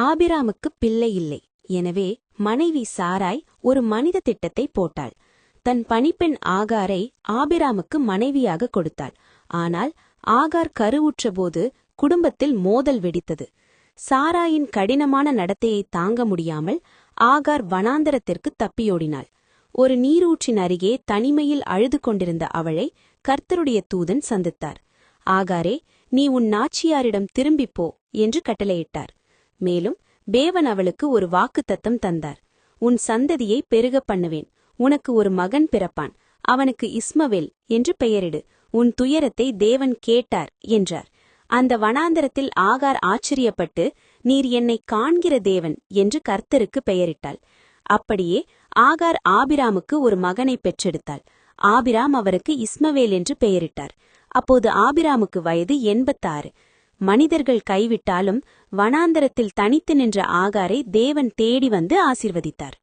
ஆபிராமுக்கு பிள்ளை இல்லை. எனவே மனைவி சாராய் ஒரு மனித திட்டத்தை போட்டாள். தன் பணிப்பெண் ஆகாரை ஆபிராமுக்கு மனைவியாக கொடுத்தாள். ஆனால் ஆகார் கருவுற்றபோது குடும்பத்தில் மோதல் வெடித்தது. சாராயின் கடினமான நடத்தையை தாங்க முடியாமல் ஆகார் வனாந்தரத்திற்கு தப்பியோடினாள். ஒரு நீரூற்றின் அருகே தனிமையில் அழுது கொண்டிருந்த அவளை கர்த்தருடைய தூதன் சந்தித்தார். ஆகாரே, நீ உன் நாச்சியாரிடம் திரும்பிப்போ என்று கட்டளையிட்டார். மேலும் தேவன் அவளுக்கு ஒரு வாக்குத்தத்தம் தந்தார். உன் சந்ததியை பெருகப் பண்ணுவேன். உனக்கு ஒரு மகன் பிறப்பான். அவனுக்கு இஸ்மவேல் என்று பெயரிடு. உன் துயரத்தை தேவன் கேட்டார் என்றார். அந்த வனாந்தரத்தில் ஆகார் ஆச்சரியப்பட்டு, நீர் என்னை காண்கிற தேவன் என்று கர்த்தருக்கு பெயரிட்டாள். அப்படியே ஆகார் ஆபிராமுக்கு ஒரு மகனை பெற்றெடுத்தாள். ஆபிராம் அவருக்கு இஸ்மவேல் என்று பெயரிட்டார். அப்போது ஆபிராமுக்கு வயது 86. மனிதர்கள் கைவிட்டாலும் வனாந்தரத்தில் தனித்து நின்ற ஆகாரை தேவன் தேடி வந்து ஆசீர்வதித்தார்.